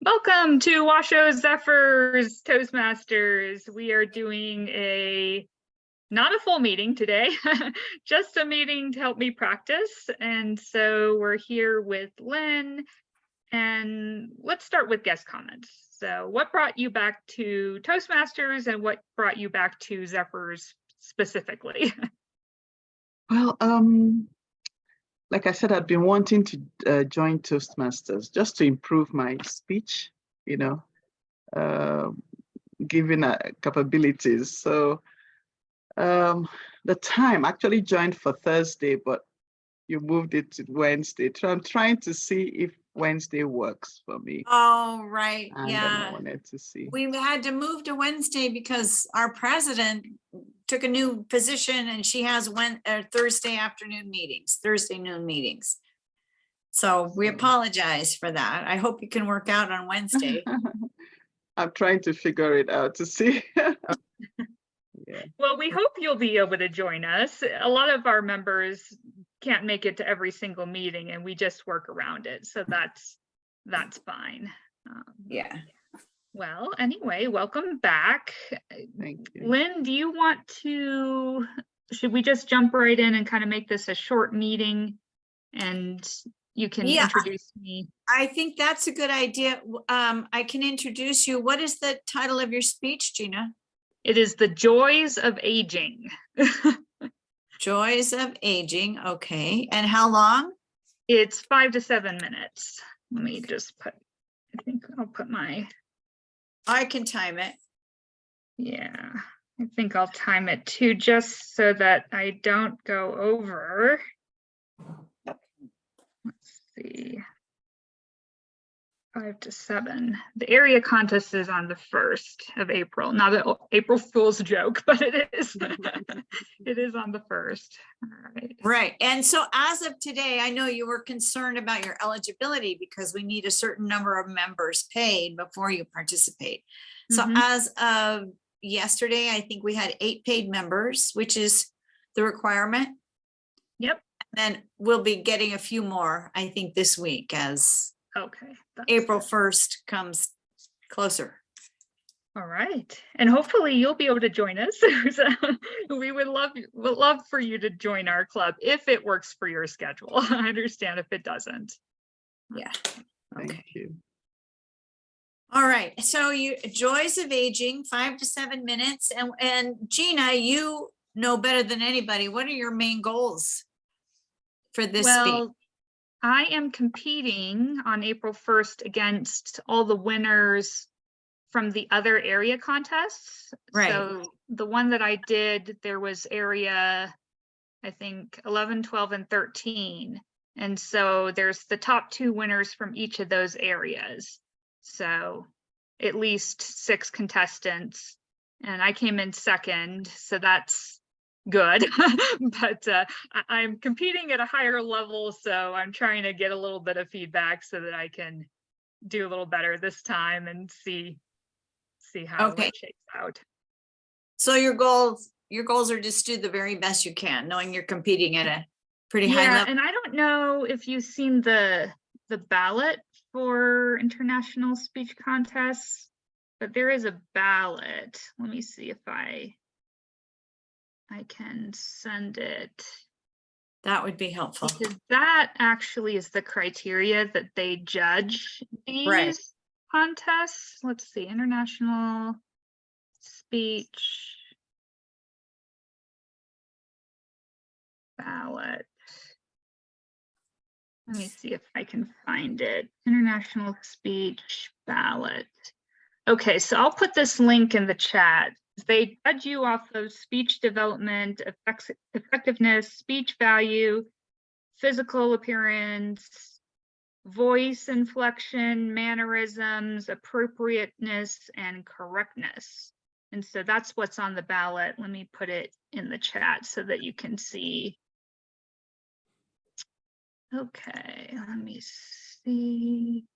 Welcome to Washoe Zephyrs Toastmasters. We are doing not a full meeting today, just a meeting to help me practice. And so we're here with Lynn, and let's start with guest comments. So what brought you back to Toastmasters and what brought you back to Zephyrs specifically? Well, like I said, I'd been wanting to join Toastmasters just to improve my speech, giving capabilities. So the time actually joined for Thursday, but you moved it to Wednesday. So I'm trying to see if Wednesday works for me. Oh, right. And Yeah. I wanted to see. We had to move to Wednesday because our president took a new position and she has Thursday noon meetings. So we apologize for that. I hope you can work out on Wednesday. I'm trying to figure it out to see. Yeah. Well, we hope you'll be able to join us. A lot of our members can't make it to every single meeting and we just work around it. So that's fine. Yeah. Well, anyway, welcome back. Thank you. Lynn, should we just jump right in and kind of make this a short meeting and you can introduce me? I think that's a good idea. I can introduce you. What is the title of your speech, Gina? It is The Joys of Aging. Joys of Aging. Okay. And how long? It's 5 to 7 minutes. Let me just I can time it. Yeah, I think I'll time it too, just so that I don't go over. Let's see. 5 to 7. The area contest is on the 1st of April. Not an April Fool's joke, but it is. It is on the 1st. All right. Right. And so as of today, I know you were concerned about your eligibility because we need a certain number of members paid before you participate. So as of yesterday, I think we had 8 paid members, which is the requirement. Yep. And then we'll be getting a few more, I think, this week as April 1st comes closer. All right. And hopefully you'll be able to join us. We would love for you to join our club if it works for your schedule. I understand if it doesn't. Yeah. Thank you. All right. So Joys of Aging, 5 to 7 minutes. And Gina, you know better than anybody. What are your main goals for this speech? I am competing on April 1st against all the winners from the other area contests. Right. So the one that I did, there was area, I think 11, 12, and 13. And so there's the top 2 winners from each of those areas. So at least 6 contestants. And I came in second, so that's good. But I'm competing at a higher level, so I'm trying to get a little bit of feedback so that I can do a little better this time and see how it shakes out. So your goals are just do the very best you can, knowing you're competing at a pretty high level. And I don't know if you've seen the ballot for international speech contests, but there is a ballot. Let me see if I can send it. That would be helpful. Because that actually is the criteria that they judge these contests. Let's see, international speech ballot. Let me see if I can find it. International speech ballot. Okay, so I'll put this link in the chat. They judge you off of speech development, effectiveness, speech value, physical appearance, voice inflection, mannerisms, appropriateness, and correctness. And so that's what's on the ballot. Let me put it in the chat so that you can see. Okay, let me see.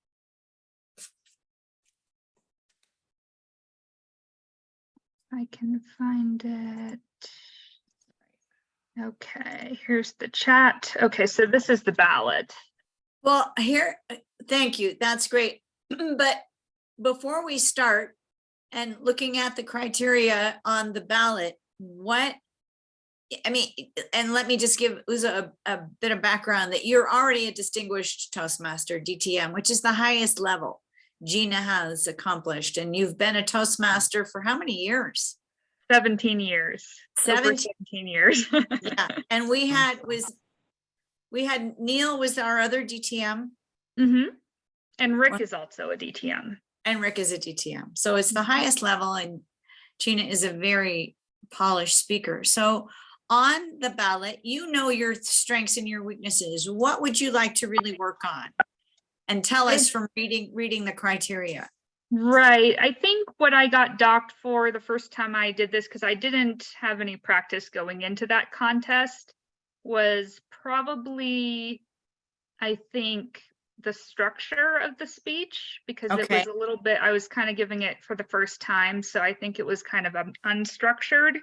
I can find it. Okay, here's the chat. Okay, so this is the ballot. Well, here, thank you. That's great. But before we start and looking at the criteria on the ballot, and let me just give Uzo a bit of background that you're already a distinguished Toastmaster, DTM, which is the highest level Gina has accomplished. And you've been a Toastmaster for how many years? 17 years. Over 17 17 years. Yeah. And we had Neil was our other DTM. And Rick is also a DTM. And Rick is a DTM. So it's the highest level, and Gina is a very polished speaker. So on the ballot, you know your strengths and your weaknesses. What would you like to really work on? And tell us from reading the criteria. Right. I think what I got docked for the first time I did this, because I didn't have any practice going into that contest, was probably, I think, the structure of the speech, because it was a little bit, I was kind of giving it for the first time. So I think it was kind of unstructured.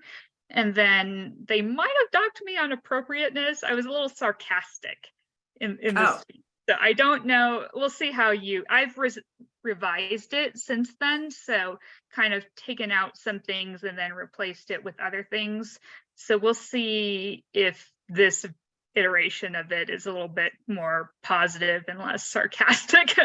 And then they might have docked me on appropriateness. I was a little sarcastic in the speech. So I don't know. We'll see how I've revised it since then. So kind of taken out some things and then replaced it with other things. So we'll see if this iteration of it is a little bit more positive and less sarcastic.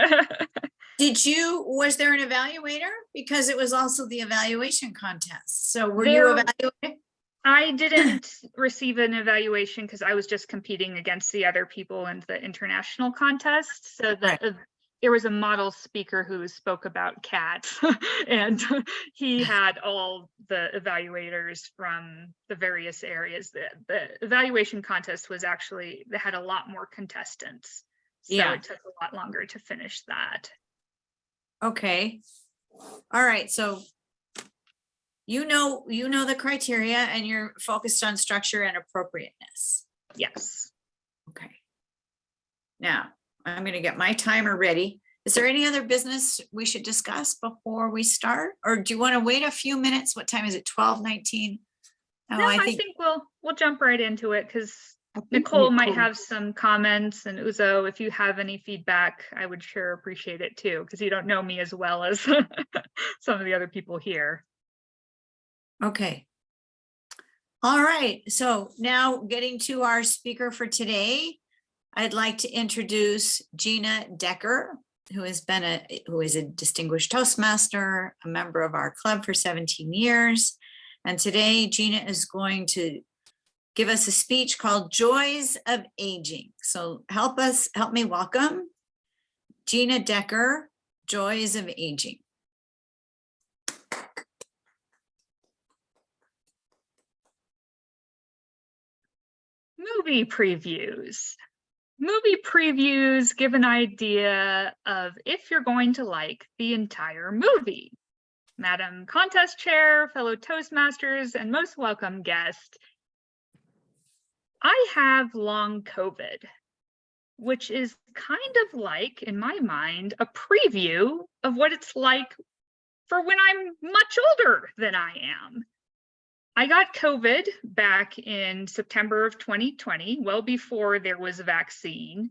Was there an evaluator? Because it was also the evaluation contest. So were you evaluated? I didn't receive an evaluation because I was just competing against the other people in the international contest. So there was a model speaker who spoke about cats and he had all the evaluators from the various areas. The evaluation contest was actually, they had a lot more contestants. So it took a lot longer to finish that. Okay. All right. So you know the criteria and you're focused on structure and appropriateness. Yes. Okay. Now I'm going to get my timer ready. Is there any other business we should discuss before we start? Or do you want to wait a few minutes? What time is it? 12:19? No, I think we'll jump right into it because Nicole might have some comments, and Uzo, if you have any feedback, I would sure appreciate it too, because you don't know me as well as some of the other people here. Okay. All right. So now getting to our speaker for today, I'd like to introduce Gina Decker, who is a distinguished Toastmaster, a member of our club for 17 years. And today Gina is going to give us a speech called Joys of Aging. So help me welcome Gina Decker, Joys of Aging. Movie previews. Movie previews give an idea of if you're going to like the entire movie. Madam Contest Chair, fellow Toastmasters, and most welcome guest, I have long COVID, which is kind of like, in my mind, a preview of what it's like for when I'm much older than I am. I got COVID back in September of 2020, well before there was a vaccine.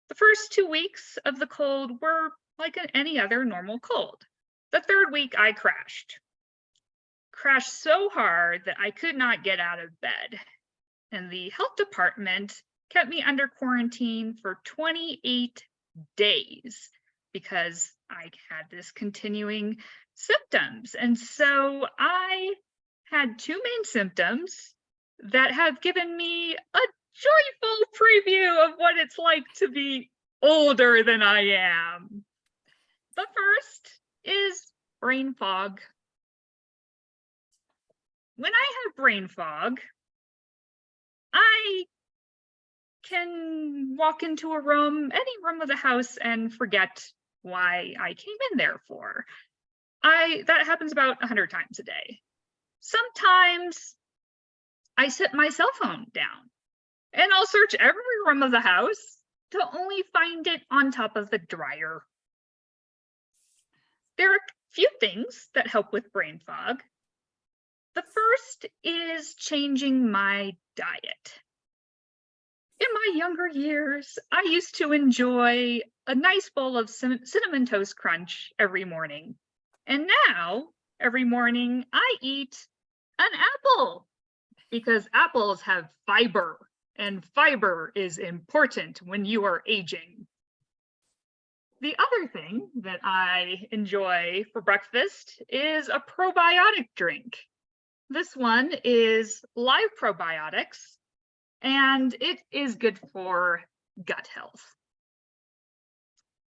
The first 2 weeks of the cold were like any other normal cold. The third week, I crashed so hard that I could not get out of bed. And the health department kept me under quarantine for 28 days because I had this continuing symptoms. And so I had two main symptoms that have given me a joyful preview of what it's like to be older than I am. The first is brain fog. When I have brain fog, I can walk into a room, any room of the house, and forget why I came in there for. That happens about 100 times a day. Sometimes I set my cell phone down and I'll search every room of the house to only find it on top of the dryer. There are a few things that help with brain fog. The first is changing my diet. In my younger years, I used to enjoy a nice bowl of Cinnamon Toast Crunch every morning. And now every morning I eat an apple because apples have fiber, and fiber is important when you are aging. The other thing that I enjoy for breakfast is a probiotic drink. This one is live probiotics, and it is good for gut health.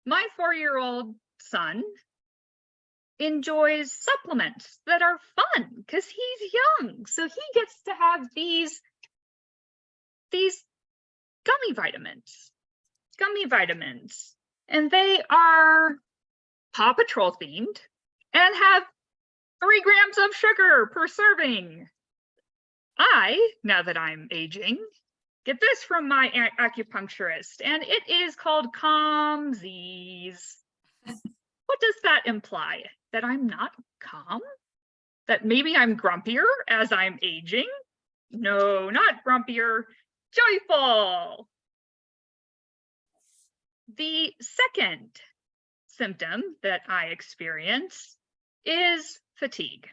My 4-year-old son enjoys supplements that are fun because he's young. So he gets to have these gummy vitamins, and they are Paw Patrol themed and have 3 grams of sugar per serving. Now that I'm aging, get this from my acupuncturist, and it is called Calmsies. What does that imply? That I'm not calm? That maybe I'm grumpier as I'm aging? No, not grumpier, joyful. The second symptom that I experience is fatigue.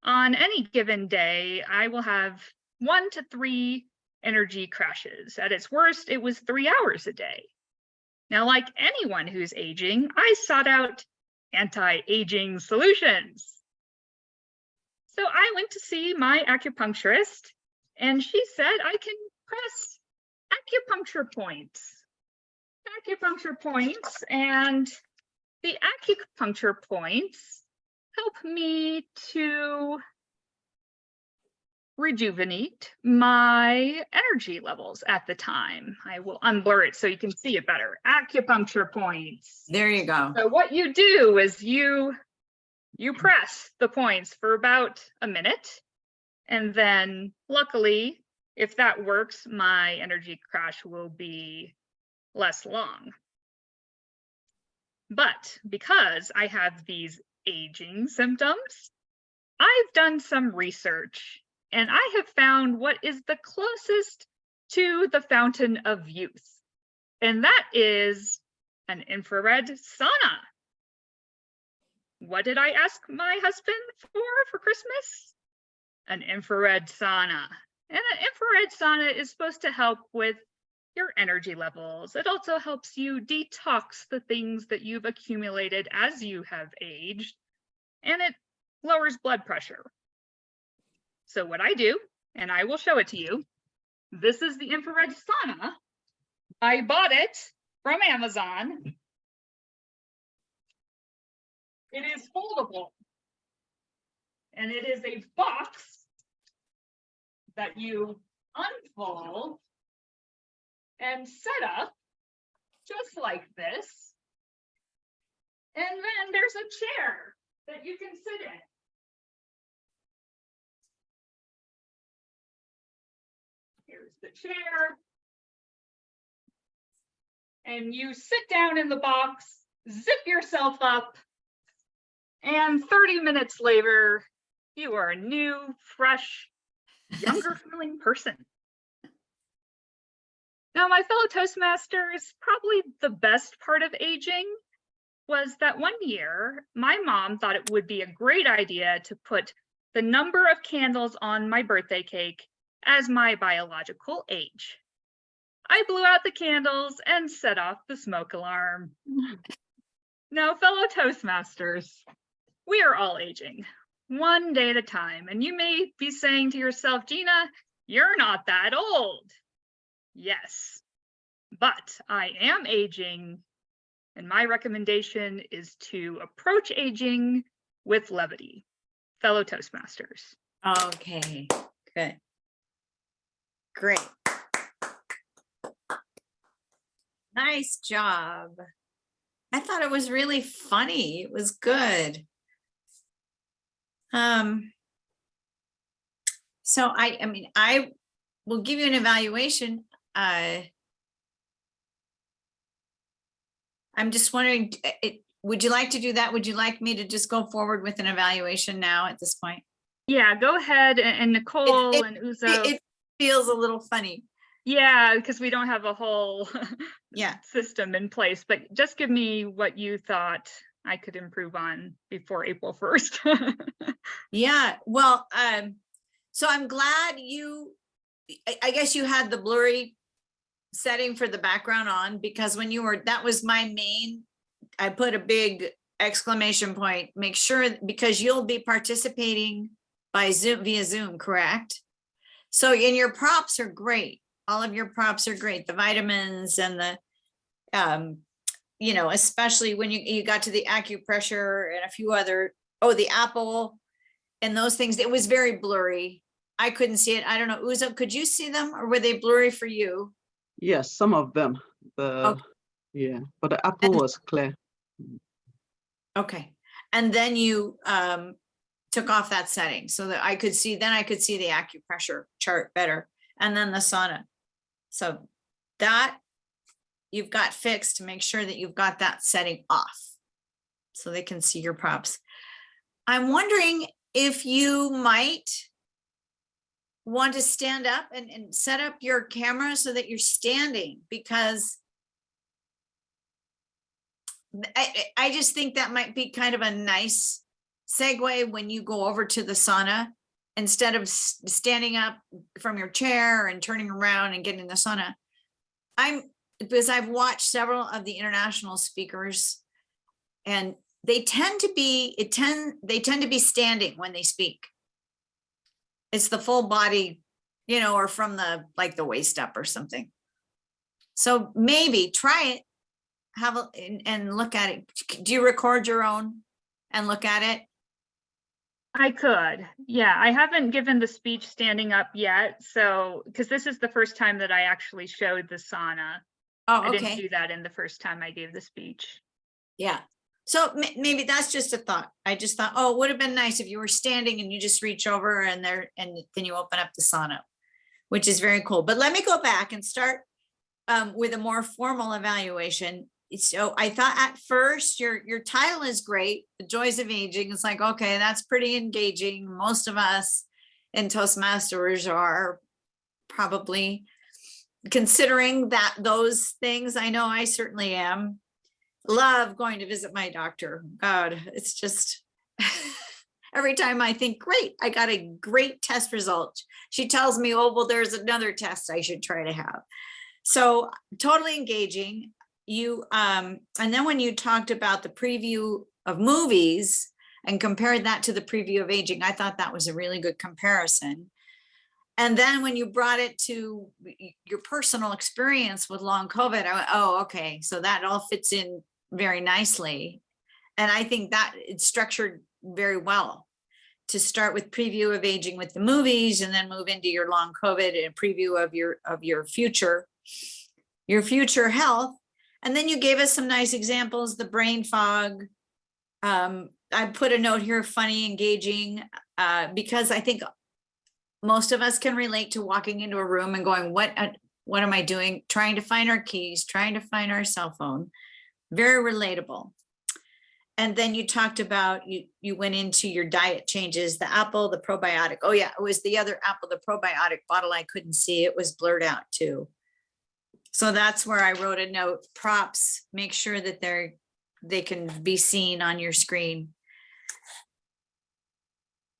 On any given day, I will have 1 to 3 energy crashes. At its worst, it was 3 hours a day. Now, like anyone who's aging, I sought out anti-aging solutions. So I went to see my acupuncturist, and she said I can press acupuncture points. And the acupuncture points help me to rejuvenate my energy levels at the time. I will unblur it so you can see it better. Acupuncture points. There you go. So what you do is you press the points for about a minute, and then luckily, if that works, my energy crash will be less long. But because I have these aging symptoms, I've done some research, and I have found what is the closest to the fountain of youth, and that is an infrared sauna. What did I ask my husband for Christmas? An infrared sauna. And an infrared sauna is supposed to help with your energy levels. It also helps you detox the things that you've accumulated as you have aged, and it lowers blood pressure. So what I do, and I will show it to you, this is the infrared sauna. I bought it from Amazon. It is foldable, and it is a box that you unfold and set up just like this. And then there's a chair that you can sit in. Here's the chair. And you sit down in the box, zip yourself up, and 30 minutes later, you are a new, fresh, younger feeling person. Now, my fellow Toastmasters, probably the best part of aging was that one year, my mom thought it would be a great idea to put the number of candles on my birthday cake as my biological age. I blew out the candles and set off the smoke alarm. Now, fellow Toastmasters, we are all aging, one day at a time, and you may be saying to yourself, Gina, you're not that old. Yes, but I am aging, and my recommendation is to approach aging with levity, fellow Toastmasters. Okay, good. Great. Nice job. I thought it was really funny. It was good. So I mean, I will give you an evaluation. I'm just wondering, would you like to do that? Would you like me to just go forward with an evaluation now at this point? Yeah, go ahead, and Nicole and Uzo. It feels a little funny. Yeah, because we don't have a whole Yeah. system in place, but just give me what you thought I could improve on before April 1st. Yeah, well, so I'm glad I guess you had the blurry setting for the background on, because when you were, that was my main, I put a big exclamation point, make sure, because you'll be participating by Zoom, via Zoom, correct? So, and your props are great. All of your props are great. The vitamins and the, you know, especially when you got to the acupressure and a few other, the apple and those things, it was very blurry. I couldn't see it. I don't know, Uzo, could you see them, or were they blurry for you? Yes, some of them. Okay. Yeah, but the apple was clear. Okay, and then you took off that setting so that I could see, then I could see the acupressure chart better, and then the sauna. So that you've got fixed, to make sure that you've got that setting off so they can see your props. I'm wondering if you might want to stand up and set up your camera so that you're standing, because I just think that might be kind of a nice segue when you go over to the sauna, instead of standing up from your chair and turning around and getting in the sauna. Because I've watched several of the international speakers, and they tend to be standing when they speak. It's the full body, you know, or from the, like the waist up or something. So maybe try it, and look at it. Do you record your own and look at it? I could, yeah. I haven't given the speech standing up yet, so, because this is the first time that I actually showed the sauna. Oh, I didn't okay. do that in the first time I gave the speech. Yeah. So maybe that's just a thought. I just thought, oh, it would have been nice if you were standing and you just reach over and then you open up the sauna, which is very cool. But let me go back and start with a more formal evaluation. So I thought at first your title is great, The Joys of Aging. It's like, okay, that's pretty engaging. Most of us in Toastmasters are probably considering those things. I know I certainly am. Love going to visit my doctor. God, it's just every time I think, great, I got a great test result, she tells me, oh, well, there's another test I should try to have. So totally engaging. You and then when you talked about the preview of movies and compared that to the preview of aging, I thought that was a really good comparison. And then when you brought it to your personal experience with long COVID, I went, oh, okay, so that all fits in very nicely. And I think that it's structured very well to start with preview of aging with the movies, and then move into your long COVID and preview of your future health. And then you gave us some nice examples, the brain fog. I put a note here, funny, engaging, because I think most of us can relate to walking into a room and going, what am I doing? Trying to find our keys, trying to find our cell phone. Very relatable. And then you talked about, you went into your diet changes, the apple, the probiotic. Oh yeah, it was the other apple, the probiotic bottle. I couldn't see, it was blurred out too. So that's where I wrote a note, props, make sure that they can be seen on your screen.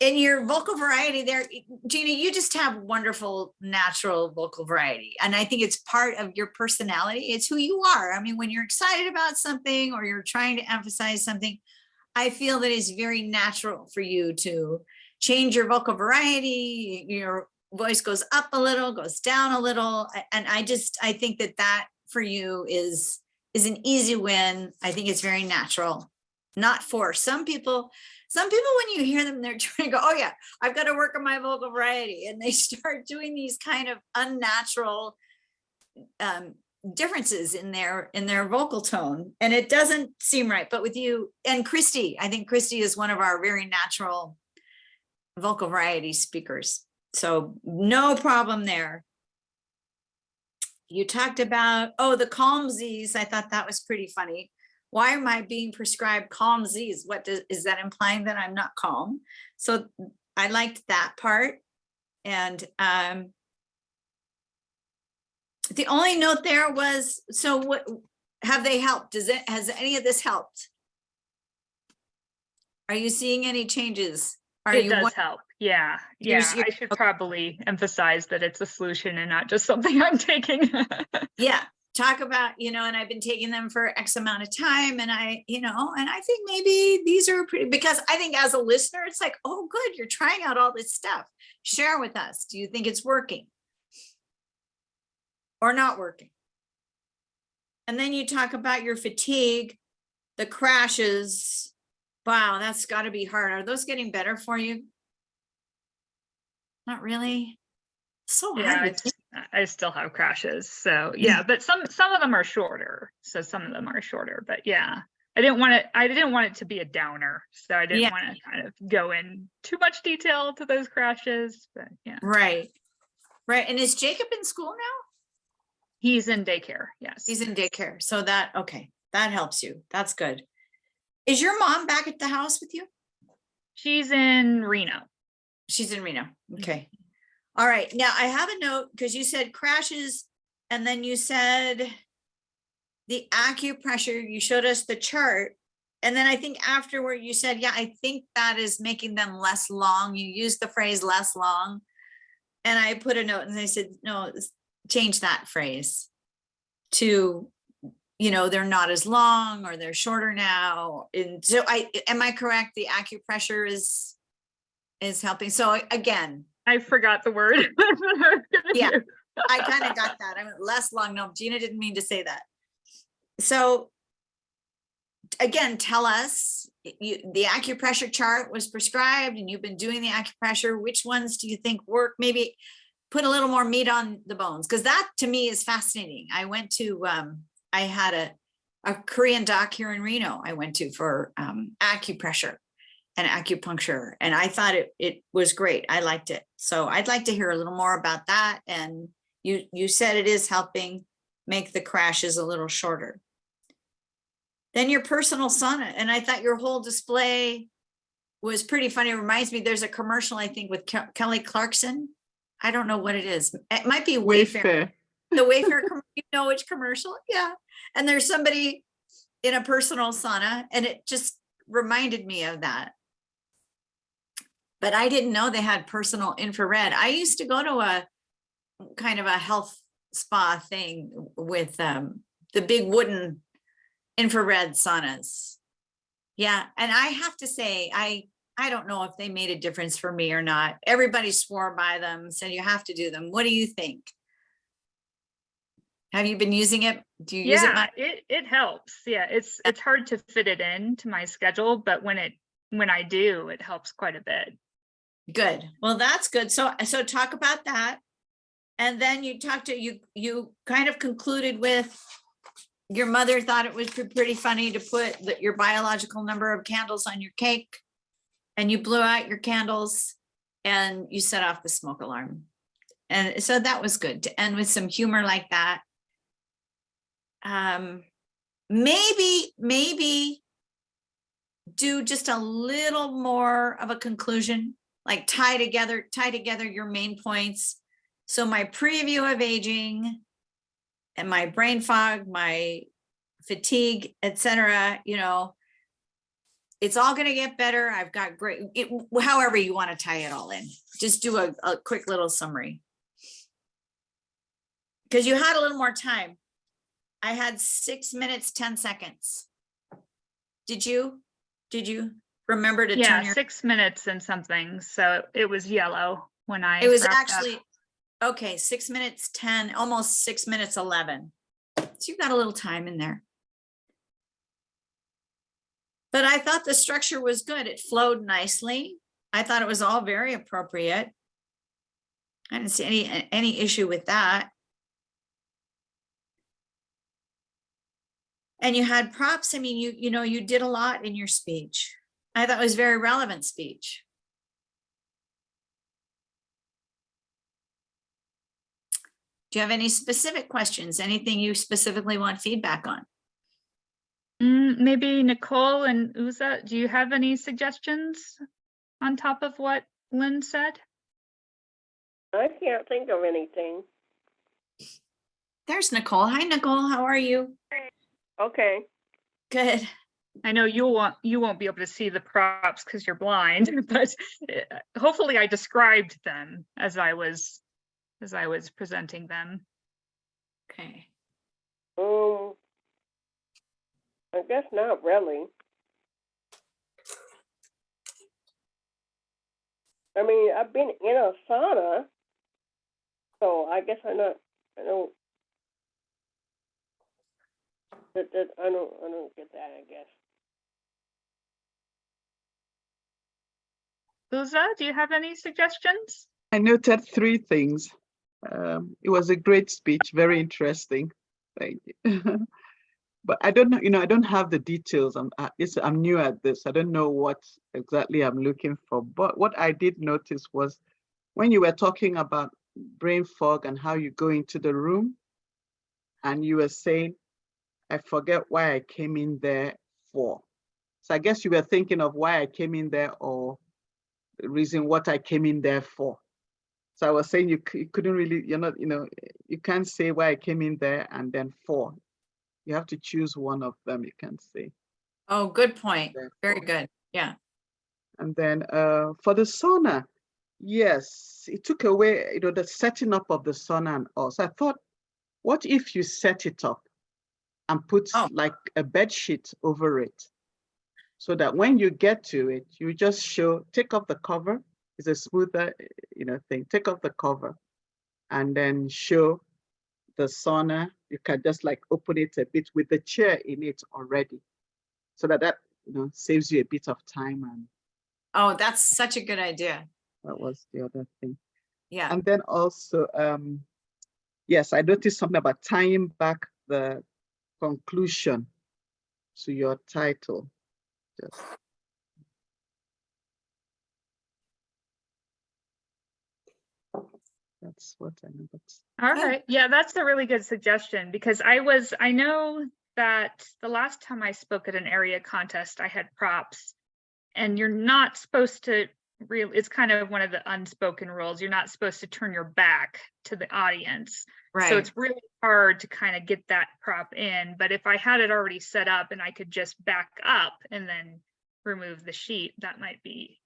In your vocal variety there, Gina, you just have wonderful natural vocal variety. And I think it's part of your personality. It's who you are. I mean, when you're excited about something or you're trying to emphasize something, I feel that it's very natural for you to change your vocal variety. Your voice goes up a little, goes down a little. And I think that for you is an easy win. I think it's very natural, not forced. Some people, when you hear them, they're trying to go, oh yeah, I've got to work on my vocal variety. And they start doing these kind of unnatural differences in their vocal tone. And it doesn't seem right. But with you and Christy, I think Christy is one of our very natural vocal variety speakers. So no problem there. You talked about, the Calm Z's. I thought that was pretty funny. Why am I being prescribed Calm Z's? Is that implying that I'm not calm? So I liked that part. And the only note there was, so what have they helped? Has any of this helped? Are you seeing any changes? Are It you does won- help. Yeah. There's Yeah. your- I should probably emphasize that it's a solution and not just something I'm taking. Yeah, talk about, and I've been taking them for X amount of time, and and I think maybe these are pretty, because I think as a listener, it's like, oh, good, you're trying out all this stuff. Share with us. Do you think it's working? Or not working? And then you talk about your fatigue, the crashes. Wow, that's got to be hard. Are those getting better for you? Not really. So Yeah, hard. I still have crashes. So yeah, but some of them are shorter. So some of them are shorter, but yeah. I didn't want it to be a downer. So I didn't Yeah. want to kind of go in too much detail to those crashes. But yeah. Right. Right. And is Jacob in school now? He's in daycare. Yes. He's in daycare. So okay, that helps you. That's good. Is your mom back at the house with you? She's in Reno. She's in Reno. Okay. All right. Now I have a note because you said crashes and then you said the acupressure, you showed us the chart. And then I think afterward you said, yeah, I think that is making them less long. You used the phrase less long. And I put a note and I said, no, change that phrase to, they're not as long or they're shorter now. And so am I correct? The acupressure is helping. So again, I forgot the word. Yeah. I kind of got that. I went less long. No, Gina didn't mean to say that. So again, tell us, the acupressure chart was prescribed and you've been doing the acupressure. Which ones do you think work? Maybe put a little more meat on the bones, because that to me is fascinating. I went to, I had a Korean doc here in Reno I went to for acupressure and acupuncture, and I thought it was great. I liked it. So I'd like to hear a little more about that. And you said it is helping make the crashes a little shorter. Then your personal sauna, and I thought your whole display was pretty funny. It reminds me, there's a commercial, I think, with Kelly Clarkson. I don't know what it is. It might be Wayfair. The Wayfair, you know which commercial? Yeah. And there's somebody in a personal sauna, and it just reminded me of that. But I didn't know they had personal infrared. I used to go to a kind of a health spa thing with the big wooden infrared saunas. Yeah. And I have to say, I don't know if they made a difference for me or not. Everybody swore by them, said you have to do them. What do you think? Have you been using it? Do you use it much? It helps. Yeah, it's hard to fit it into my schedule, but when I do, it helps quite a bit. Good. Well, that's good. So talk about that. And then you kind of concluded with your mother thought it was pretty funny to put your biological number of candles on your cake, and you blew out your candles and you set off the smoke alarm. And so that was good to end with some humor like that. Maybe do just a little more of a conclusion, like tie together your main points. So my preview of aging and my brain fog, my fatigue, etc., it's all going to get better. I've got great, however you want to tie it all in, just do a quick little summary. Because you had a little more time. I had 6 minutes, 10 seconds. Did you remember to turn your? 6 minutes and something. So it was yellow when I. It was wrapped actually, up. okay, 6 minutes, 10, almost 6 minutes, 11. So you've got a little time in there. But I thought the structure was good. It flowed nicely. I thought it was all very appropriate. I didn't see any issue with that. And you had props. I mean, you did a lot in your speech. I thought it was very relevant speech. Do you have any specific questions? Anything you specifically want feedback on? Maybe Nicole and Uza, do you have any suggestions on top of what Lynn said? I can't think of anything. There's Nicole. Hi, Nicole. How are you? Okay. Good. I know you won't be able to see the props because you're blind, but hopefully I described them as I was presenting them. Okay. I guess not really. I mean, I've been in a sauna, so I guess I don't get that, I guess. Uza, do you have any suggestions? I noted 3 things. It was a great speech, very interesting. Thank you. But I don't know, I don't have the details. I'm new at this. I don't know what exactly I'm looking for. But what I did notice was when you were talking about brain fog and how you go into the room, and you were saying, I forget why I came in there for. So I guess you were thinking of why I came in there or the reason what I came in there for. So I was saying you couldn't really, you can't say why I came in there and then for. You have to choose one of them, you can say. Oh, good point. Therefore. Very good. Yeah. And then for the sauna, yes, it took away, the setting up of the sauna and all. So I thought, what if you set it up and put like a bed sheet over it, so that when you get to it, you just take off the cover. It's a smoother, thing. Take off the cover and then show the sauna. You can just like open it a bit with the chair in it already, so that saves you a bit of time. And Oh, that's such a good idea. that was the other thing. Yeah. And then also, yes, I noticed something about tying back the conclusion to your title. That's what I know. All right. Yeah, that's a really good suggestion because I know that the last time I spoke at an area contest, I had props, and you're not supposed to it's kind of one of the unspoken rules. You're not supposed to turn your back to the audience. Right. So it's really hard to kind of get that prop in. But if I had it already set up and I could just back up and then remove the sheet, that might be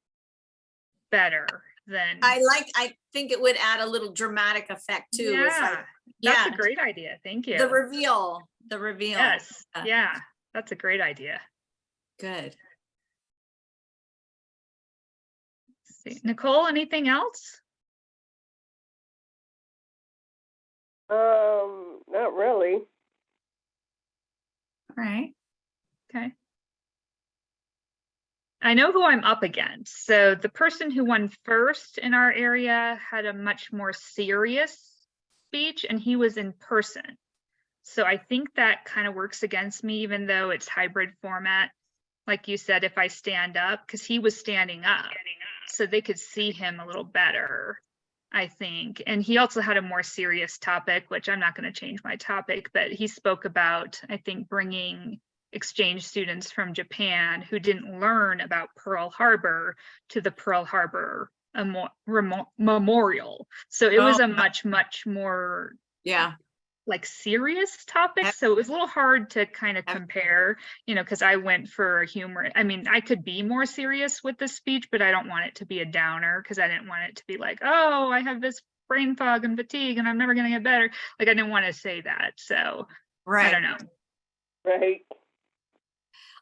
better than. I think it would add a little dramatic effect too. Yeah, that's a great idea. Thank you. The reveal. Yes. Yeah, that's a great idea. Good. Let's see. Nicole, anything else? Not really. All right. Okay. I know who I'm up against. So the person who won first in our area had a much more serious speech, and he was in person. So I think that kind of works against me, even though it's hybrid format. Like you said, if I stand up, because he was standing up, so they could see him a little better, I think. And he also had a more serious topic, which I'm not going to change my topic, but he spoke about, I think, bringing exchange students from Japan who didn't learn about Pearl Harbor to the Pearl Harbor Memorial. So it was a much more like serious topic. So it was a little hard to kind of compare, because I went for humor. I mean, I could be more serious with the speech, but I don't want it to be a downer, because I didn't want it to be like, oh, I have this brain fog and fatigue and I'm never going to get better. Like, I didn't want to say that. So I don't know. Right.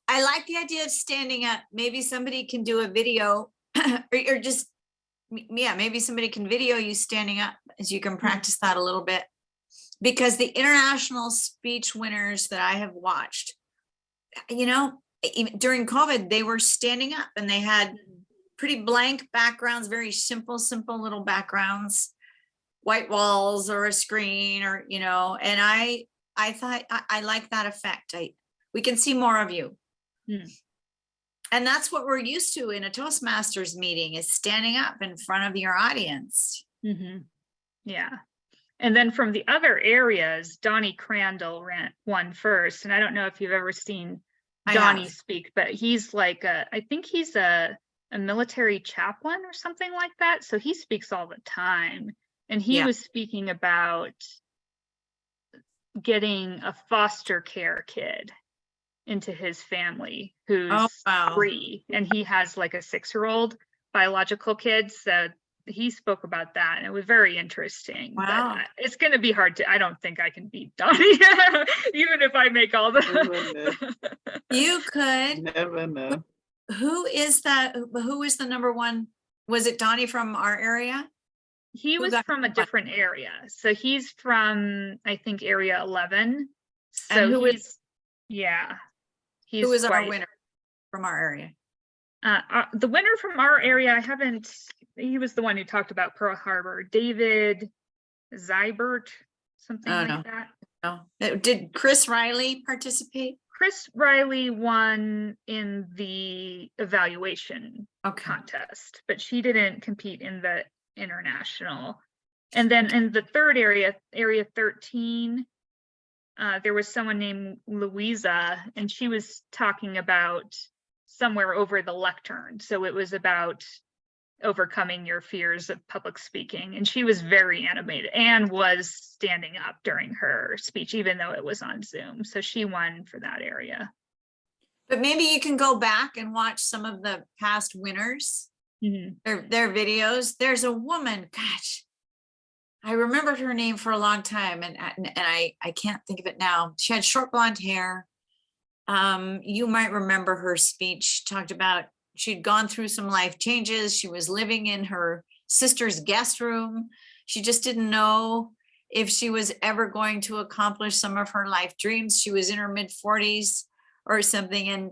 I like the idea of standing up. Maybe somebody can do a video or just, maybe somebody can video you standing up, as you can practice that a little bit. Because the international speech winners that I have watched, during COVID, they were standing up and they had pretty blank backgrounds, very simple little backgrounds, white walls or a screen or, and I thought I like that effect. We can see more of you. And that's what we're used to in a Toastmasters meeting, is standing up in front of your audience. Yeah. And then from the other areas, Donnie Crandall won first. And I don't know if you've ever seen Donnie speak, but he's like I think he's a military chaplain or something like that. So he speaks all the time. And he was speaking about getting a foster care kid into his family, who's Oh, wow. 3, and he has like a 6-year-old biological kid. So he spoke about that, and it was very interesting. But Wow. it's going to be hard to. I don't think I can beat Donnie, even if I make all the. You could. Never know. Who is that? Who is the number one? Was it Donnie from our area? He Who was got from a what? different area. So he's from, I think, area 11. So And who is- he's, yeah. He's Who was our quite, winner from our area? the winner from our area, I haven't, he was the one who talked about Pearl Harbor, David Zybert, something Oh, like no. that. No. Did Chris Riley participate? Chris Riley won in the evaluation Okay. contest, but she didn't compete in the international. And then in the third area, area 13, there was someone named Louisa, and she was talking about somewhere over the lectern. So it was about overcoming your fears of public speaking. And she was very animated and was standing up during her speech, even though it was on Zoom. So she won for that area. But maybe you can go back and watch some of the past winners, their videos. There's a woman, gosh, I remembered her name for a long time, and I can't think of it now. She had short blonde hair. You might remember her speech, talked about she'd gone through some life changes. She was living in her sister's guest room. She just didn't know if she was ever going to accomplish some of her life dreams. She was in her mid-40s or something, and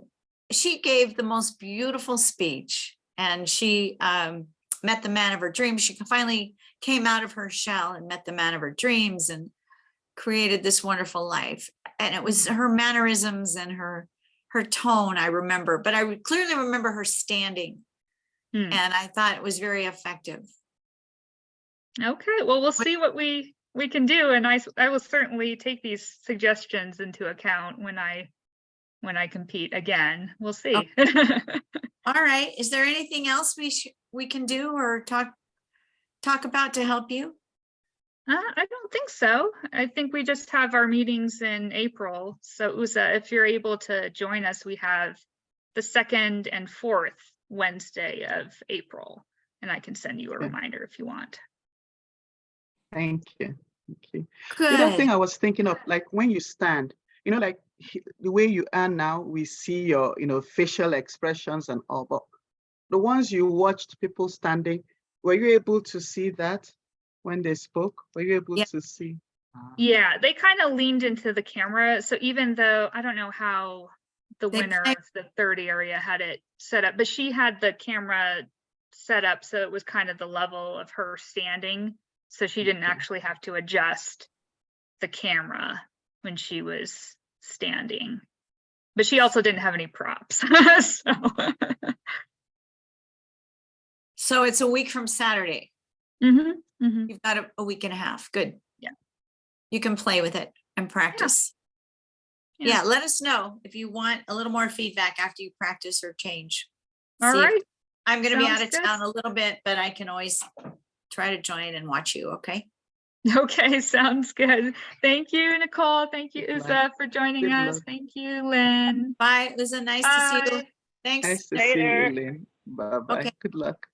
she gave the most beautiful speech, and she met the man of her dreams. She finally came out of her shell and met the man of her dreams and created this wonderful life. And it was her mannerisms and her tone I remember, but I would clearly remember her standing. And I thought it was very effective. Okay, well, we'll see what we can do, and I will certainly take these suggestions into account when I compete again. We'll see. All right. Is there anything else we can do or talk about to help you? I don't think so. I think we just have our meetings in April. So Uza, if you're able to join us, we have the 2nd and 4th Wednesday of April, and I can send you a reminder if you want. Thank you. Thank you. Good. The other thing I was thinking of, like when you stand, like the way you are now, we see your, facial expressions and all, but the ones you watched people standing, were you able to see that when they spoke? Were you able to see? Yeah, they kind of leaned into the camera. So even though I don't know how the winner of the 3rd area had it set up, but she had the camera set up so it was kind of the level of her standing. So she didn't actually have to adjust the camera when she was standing. But she also didn't have any props. So it's a week from Saturday. You've got a week and a half. Good. Yeah. You can play with it and practice. Yeah. Let us know if you want a little more feedback after you practice or change. All right. I'm going to be out of Sounds good. town a little bit, but I can always try to join and watch you. Okay. Okay, sounds good. Thank you, Nicole. Thank you, Good Uza, luck. for joining Good us. luck. Thank you, Lynn. Bye. Lisa, nice to see you. Bye. Thanks. Nice to see you, Lynn. Bye-bye. Okay. Good luck.